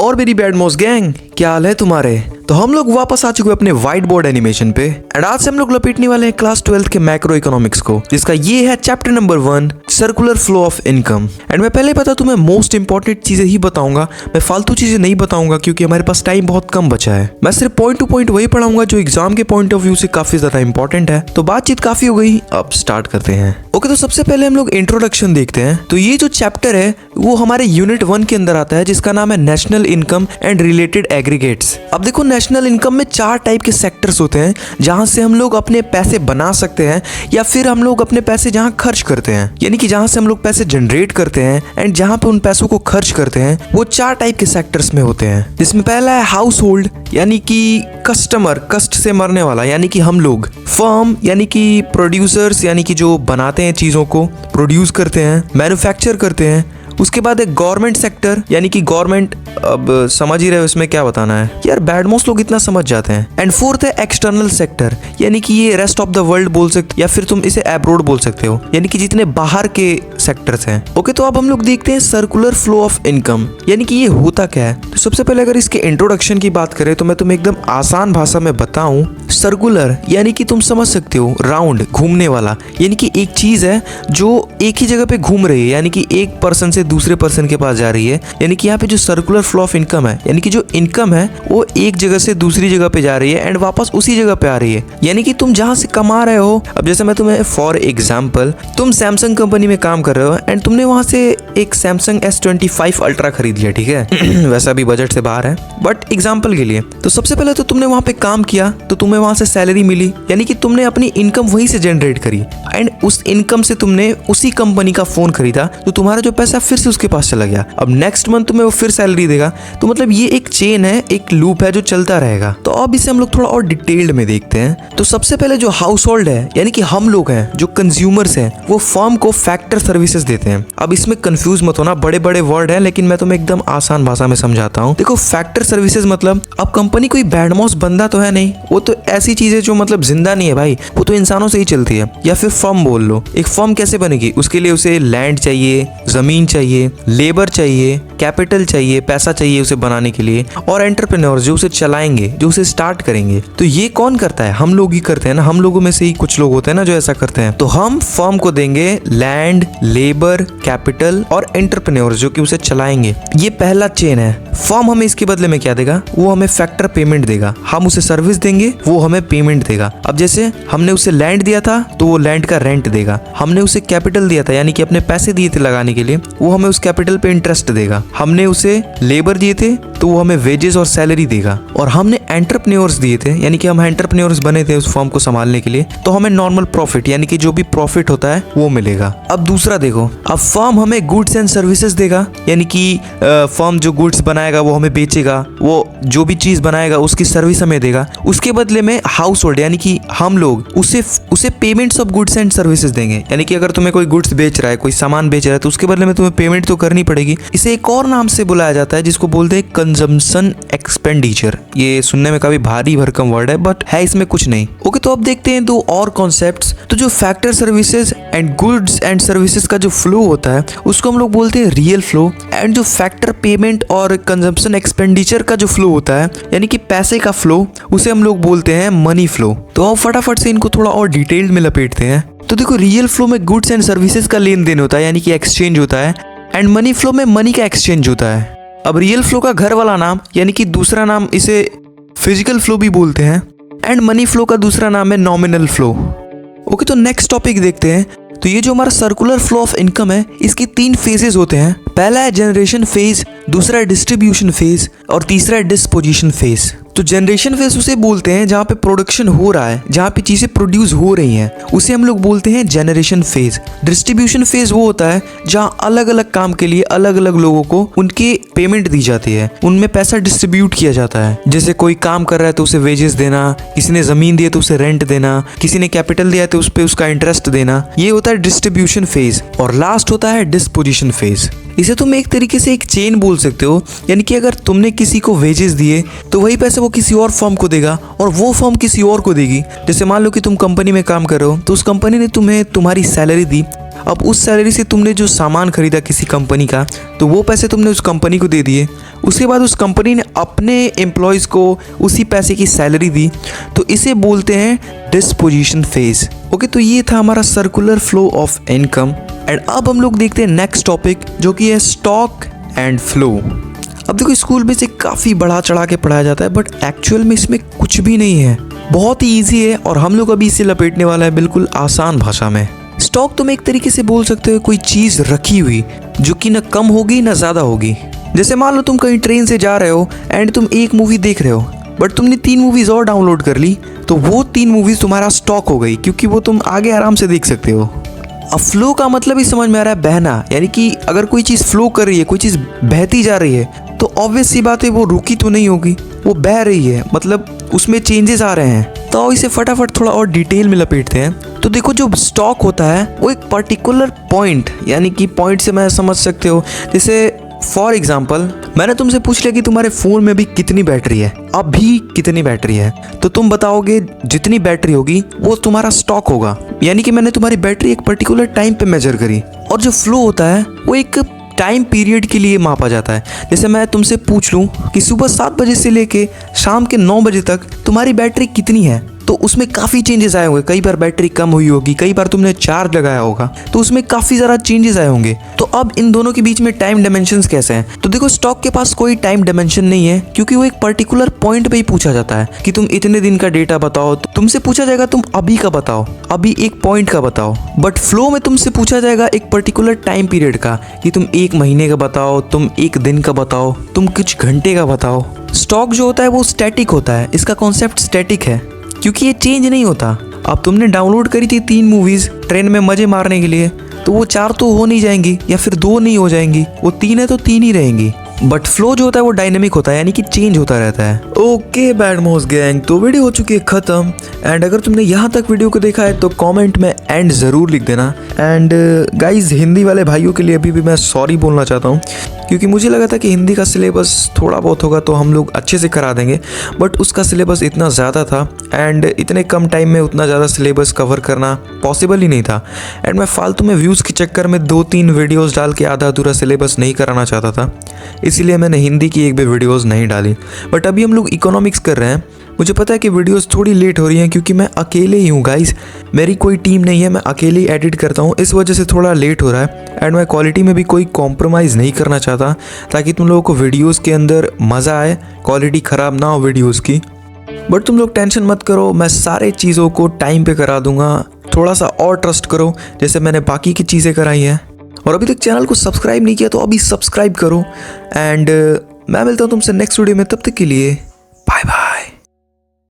और मेरी बैडमॉस गैंग, क्या हाल है तुम्हारे। तो हम लोग वापस आ चुके हैं अपने व्हाइट बोर्ड एनिमेशन पे एंड आज से हम लोग लपेटने वाले हैं क्लास 12 के मैक्रो इकोनॉमिक्स को, जिसका ये है chapter number 1 circular flow of income. And मैं पहले पता तुम्हें मोस्ट इंपॉर्टेंट चीजें ही बताऊंगा, मैं फालतू चीजें नहीं बताऊंगा क्योंकि हमारे पास टाइम बहुत कम बचा है। मैं सिर्फ पॉइंट टू पॉइंट वही पढ़ाऊंगा जो एग्जाम के पॉइंट ऑफ व्यू से काफी ज्यादा इंपॉर्टेंट है। तो बातचीत काफी हो गई, अब स्टार्ट करते हैं। ओके, तो सबसे पहले हम लोग इंट्रोडक्शन देखते हैं। तो ये जो चैप्टर है वो हमारे यूनिट 1 के अंदर आता है, जिसका नाम है national income and related aggregates. अब देखो, नेशनल इनकम में 4 टाइप के सेक्टर्स होते हैं जहां से हम लोग अपने पैसे बना सकते हैं या फिर हम लोग अपने पैसे जहां खर्च करते हैं, यानी कि जहां से हम लोग पैसे जनरेट करते हैं एंड जहां पे उन पैसों को खर्च करते हैं, वो 4 टाइप के सेक्टर्स में होते हैं। जिसमें पहला है हाउस होल्ड, यानी कि कस्टमर, कष्ट से मरने वाला, यानी कि हम लोग। फर्म, यानी कि प्रोड्यूसर्स, यानी कि जो बनाते हैं चीजों को, प्रोड्यूस करते हैं, मैन्युफैक्चर करते हैं। उसके बाद एक गवर्नमेंट सेक्टर, यानी कि गवर्नमेंट, अब समझ ही रहे हो इसमें क्या बताना है यार, बैडमोस्ट लोग इतना समझ जाते हैं। एंड फोर्थ है एक्सटर्नल सेक्टर, यानी कि ये रेस्ट ऑफ द वर्ल्ड बोल सकते या फिर तुम इसे एब्रोड बोल सकते हो, यानी कि जितने बाहर के सेक्टर्स हैं। ओके, तो अब हम लोग देखते हैं सर्कुलर फ्लो ऑफ इनकम, यानी कि ये होता क्या है। तो सबसे पहले अगर इसके इंट्रोडक्शन की बात करें तो मैं तुम्हें एकदम आसान भाषा में बताऊं, सर्कुलर यानी कि तुम समझ सकते हो राउंड, घूमने वाला, यानी कि एक चीज है जो एक ही जगह पे घूम रही है, यानी कि एक पर्सन से दूसरे पर्सन के पास जा रही है। यानी कि यहाँ पे जो सर्कुलर फ्लो ऑफ इनकम है, यानी कि जो इनकम है वो एक जगह से दूसरी जगह पे जा रही है एंड वापस उसी जगह पे आ रही है। यानी कि तुम जहां से कमा रहे हो, अब जैसे मैं तुम्हें फॉर एग्जांपल, तुम सैमसंग कंपनी में काम कर रहे हो एंड तुमने वहां से एक सैमसंग S25 अल्ट्रा खरीद लिया, ठीक है वैसा भी बजट से बाहर है बट एग्जाम्पल के लिए। तो सबसे पहले तो तुमने वहां पे काम किया, तो तुम्हें वहां से सैलरी मिली, यानी कि तुमने अपनी इनकम वहीं से जनरेट करी एंड उस इनकम से तुमने उसी कंपनी का फोन खरीदा, तो तुम्हारा जो पैसा फिर से उसके पास चला गया। अब नेक्स्ट मंथ तुम्हें वो फिर सैलरी देगा। तो मतलब ये एक चेन है, एक लूप है जो चलता रहेगा। तो अब इसे हम लोग थोड़ा और डिटेल्ड में देखते हैं। तो सबसे पहले जो हाउस होल्ड है, यानी कि हम लोग हैं, जो कंज्यूमर्स हैं, वो फर्म को फैक्टर सर्विसेज देते हैं। अब इसमें कंफ्यूज मत होना, बड़े बड़े वर्ड है, लेकिन मैं तुम्हें एकदम आसान भाषा में समझाता हूँ। देखो, फैक्टर सर्विसेज मतलब, अब कंपनी कोई बैडमॉस बंदा तो है नहीं, वो तो ऐसी चीज है जो मतलब जिंदा नहीं है भाई, वो तो इंसानों से ही चलती है। या फिर फर्म बोल लो। एक फर्म कैसे बनेगी, उसके लिए उसे लैंड चाहिए, जमीन चाहिए, लेबर चाहिए, कैपिटल चाहिए, पैसा चाहिए उसे बनाने के लिए, और एंटरप्रेन्योर्स जो उसे चलाएंगे, जो उसे स्टार्ट करेंगे। तो ये कौन करता है, हम लोग ही करते हैं ना। हम लोगों में से ही कुछ लोग होते हैं ना जो ऐसा करते हैं। तो हम फर्म को देंगे लैंड, लेबर, कैपिटल और एंटरप्रेन्योर्स जो कि उसे चलाएंगे। ये पहला चेन है। फर्म हमें इसके बदले में क्या देगा, वो हमें फैक्टर पेमेंट देगा। हम उसे सर्विस देंगे, वो हमें पेमेंट देगा। अब जैसे हमने उसे लैंड दिया था तो वो लैंड का रेंट देगा। हमने उसे कैपिटल दिया था, यानी कि अपने पैसे दिए थे लगाने के लिए, वो हमें उस कैपिटल पे इंटरेस्ट देगा। हमने उसे लेबर दिए थे तो वो हमें वेजेस और सैलरी देगा। और हमने एंटरप्रेन्योर्स दिए थे, यानी कि हम एंटरप्रेन्योर्स बने थे उस फर्म को संभालने के लिए, तो हमें नॉर्मल प्रॉफिट, यानी कि जो भी प्रॉफिट होता है वो मिलेगा। अब दूसरा देखो, अब फर्म हमें गुड्स एंड सर्विसेज देगा, यानी कि फर्म जो गुड्स बनाएगा वो हमें बेचेगा, वो जो भी चीज बनाएगा उसकी सर्विस हमें देगा। उसके बदले में हाउस होल्ड, यानी कि हम लोग उसे payments of goods and services देंगे। यानी कि अगर तुम्हें कोई गुड्स बेच रहा है, कोई सामान बेच रहा है, तो उसके बदले में तुम्हें पेमेंट तो करनी पड़ेगी। इसे एक और नाम से बुलाया जाता है जिसको बोलते हैं कंजम्पशन एक्सपेंडिचर। ये सुनने में काफी भारी भरकम वर्ड है बट है इसमें कुछ नहीं। ओके, तो अब देखते हैं 2 और कॉन्सेप्ट्स। तो जो factor services and goods and services का जो फ्लो होता है उसको हम लोग बोलते हैं रियल फ्लो, एंड जो फैक्टर पेमेंट और कंजम्पशन एक्सपेंडिचर का जो फ्लो होता है, यानी कि पैसे का फ्लो, उसे हम लोग बोलते हैं मनी फ्लो। तो अब फटाफट से इनको थोड़ा और डिटेल्ड में लपेटते हैं। तो देखो, रियल फ्लो में गुड्स एंड सर्विसेज का लेन देन होता है, यानी कि एक्सचेंज होता है, एंड मनी फ्लो में मनी का एक्सचेंज होता है। अब रियल फ्लो का घर वाला नाम, यानी कि दूसरा नाम, इसे फिजिकल फ्लो भी बोलते हैं, एंड मनी फ्लो का दूसरा नाम है नॉमिनल फ्लो। ओके, तो नेक्स्ट टॉपिक देखते हैं। तो ये जो हमारा सर्कुलर फ्लो ऑफ इनकम है, इसके 3 फेजेस होते हैं। पहला है जनरेशन फेज, दूसरा है डिस्ट्रीब्यूशन फेज और तीसरा है डिस्पोजिशन फेज। तो जनरेशन फेज उसे बोलते हैं जहाँ पे प्रोडक्शन हो रहा है, जहाँ पे चीजें प्रोड्यूस हो रही हैं, उसे हम लोग बोलते हैं जनरेशन फेज। डिस्ट्रीब्यूशन फेज वो होता है जहाँ अलग अलग काम के लिए अलग अलग लोगों को उनकी पेमेंट दी जाती है, उनमें पैसा डिस्ट्रीब्यूट किया जाता है। जैसे कोई काम कर रहा है तो उसे वेजेस देना, किसी ने जमीन दी है तो उसे रेंट देना, किसी ने कैपिटल दिया है तो उस पे उसका इंटरेस्ट देना, ये होता है डिस्ट्रीब्यूशन फेज। और लास्ट होता है डिस्पोजिशन फेज। इसे तुम एक तरीके से एक चेन बोल सकते हो, यानी कि अगर तुमने किसी को वेजेस दिए तो वही पैसे वो किसी और फर्म को देगा और वो फर्म किसी और को देगी। जैसे मान लो कि तुम कंपनी में काम कर रहे हो, तो उस कंपनी ने तुम्हें तुम्हारी सैलरी दी। अब उस सैलरी से तुमने जो सामान खरीदा किसी कंपनी का, तो वो पैसे तुमने उस कंपनी को दे दिए। उसके बाद उस कंपनी ने अपने एम्प्लॉयज़ को उसी पैसे की सैलरी दी, तो इसे बोलते हैं डिस्पोजिशन फेज। ओके, तो ये था हमारा circular flow of income. And अब हम लोग देखते हैं नेक्स्ट टॉपिक, जो कि है स्टॉक एंड फ्लो। अब देखो, स्कूल में से काफ़ी बढ़ा चढ़ा के पढ़ाया जाता है, बट एक्चुअल में इसमें कुछ भी नहीं है, बहुत ही ईजी है और हम लोग अभी इसे लपेटने वाला है बिल्कुल आसान भाषा में। स्टॉक तुम एक तरीके से बोल सकते हो कोई चीज़ रखी हुई जो कि ना कम होगी ना ज़्यादा होगी। जैसे मान लो तुम कहीं ट्रेन से जा रहे हो एंड तुम एक मूवी देख रहे हो, बट तुमने 3 मूवीज़ और डाउनलोड कर ली, तो वो 3 मूवीज़ तुम्हारा स्टॉक हो गई, क्योंकि वो तुम आगे आराम से देख सकते हो। अब फ्लो का मतलब ही समझ में आ रहा है, बहना, यानी कि अगर कोई चीज़ फ्लो कर रही है, कोई चीज़ बहती जा रही है, तो ऑब्वियस सी बात है वो रुकी तो नहीं होगी, वो बह रही है, मतलब उसमें चेंजेस आ रहे हैं। तो इसे फटाफट थोड़ा और डिटेल में लपेटते हैं। तो देखो, जो स्टॉक होता है वो एक पर्टिकुलर पॉइंट, यानी कि पॉइंट से मैं समझ सकते हो, जैसे फॉर एग्जाम्पल मैंने तुमसे पूछ लिया कि तुम्हारे फ़ोन में भी कितनी बैटरी है, अभी कितनी बैटरी है, तो तुम बताओगे जितनी बैटरी होगी वो तुम्हारा स्टॉक होगा। यानी कि मैंने तुम्हारी बैटरी एक पर्टिकुलर टाइम पे मेजर करी। और जो फ्लो होता है वो एक टाइम पीरियड के लिए मापा जाता है। जैसे मैं तुमसे पूछ लूँ कि सुबह 7 बजे से लेके शाम के 9 बजे तक तुम्हारी बैटरी कितनी है, तो उसमें काफ़ी चेंजेस आए होंगे। कई बार बैटरी कम हुई होगी, कई बार तुमने चार्ज लगाया होगा, तो उसमें काफ़ी ज़्यादा चेंजेस आए होंगे। तो अब इन दोनों के बीच में टाइम डायमेंशंस कैसे हैं? तो देखो, स्टॉक के पास कोई टाइम डायमेंशन नहीं है, क्योंकि वो एक पर्टिकुलर पॉइंट पे ही पूछा जाता है कि तुम इतने दिन का डेटा बताओ। तो तुमसे पूछा जाएगा तुम अभी का बताओ, अभी एक पॉइंट का बताओ। बट फ्लो में तुमसे पूछा जाएगा एक पर्टिकुलर टाइम पीरियड का, कि तुम 1 महीने का बताओ, तुम 1 दिन का बताओ, तुम कुछ घंटे का बताओ। स्टॉक जो होता है वो स्टैटिक होता है, इसका कॉन्सेप्ट स्टैटिक है, क्योंकि ये चेंज नहीं होता। अब तुमने डाउनलोड करी थी 3 मूवीज़ ट्रेन में मज़े मारने के लिए, तो वो 4 तो हो नहीं जाएंगी, या फिर 2 नहीं हो जाएंगी, वो 3 है तो 3 ही रहेंगी। बट फ्लो जो होता है वो डायनेमिक होता है, यानी कि चेंज होता रहता है। ओके बैडमोस गैंग, तो वीडियो हो चुकी है ख़त्म। एंड अगर तुमने यहाँ तक वीडियो को देखा है तो कमेंट में एंड ज़रूर लिख देना। एंड गाइज, हिंदी वाले भाइयों के लिए अभी भी मैं सॉरी बोलना चाहता हूँ, क्योंकि मुझे लगा था कि हिंदी का सिलेबस थोड़ा बहुत होगा तो हम लोग अच्छे से करा देंगे, बट उसका सिलेबस इतना ज़्यादा था एंड इतने कम टाइम में उतना ज़्यादा सिलेबस कवर करना पॉसिबल ही नहीं था। एंड मैं फालतू में व्यूज़ के चक्कर में 2-3 वीडियोस डाल के आधा अधूरा सिलेबस नहीं कराना चाहता था, इसीलिए मैंने हिंदी की एक भी वीडियोस नहीं डाली। बट अभी हम लोग इकोनॉमिक्स कर रहे हैं। मुझे पता है कि वीडियोस थोड़ी लेट हो रही हैं, क्योंकि मैं अकेले ही हूँ गाइस, मेरी कोई टीम नहीं है, मैं अकेले ही एडिट करता हूँ, इस वजह से थोड़ा लेट हो रहा है। एंड मैं क्वालिटी में भी कोई कॉम्प्रोमाइज़ नहीं करना चाहता, ताकि तुम लोगों को वीडियोज़ के अंदर मज़ा आए, क्वालिटी ख़राब ना हो वीडियोज़ की। बट तुम लोग टेंशन मत करो, मैं सारे चीज़ों को टाइम पे करा दूंगा। थोड़ा सा और ट्रस्ट करो, जैसे मैंने बाकी की चीज़ें कराई हैं। और अभी तक चैनल को सब्सक्राइब नहीं किया तो अभी सब्सक्राइब करो। एंड मैं मिलता हूँ तुमसे नेक्स्ट वीडियो में, तब तक के लिए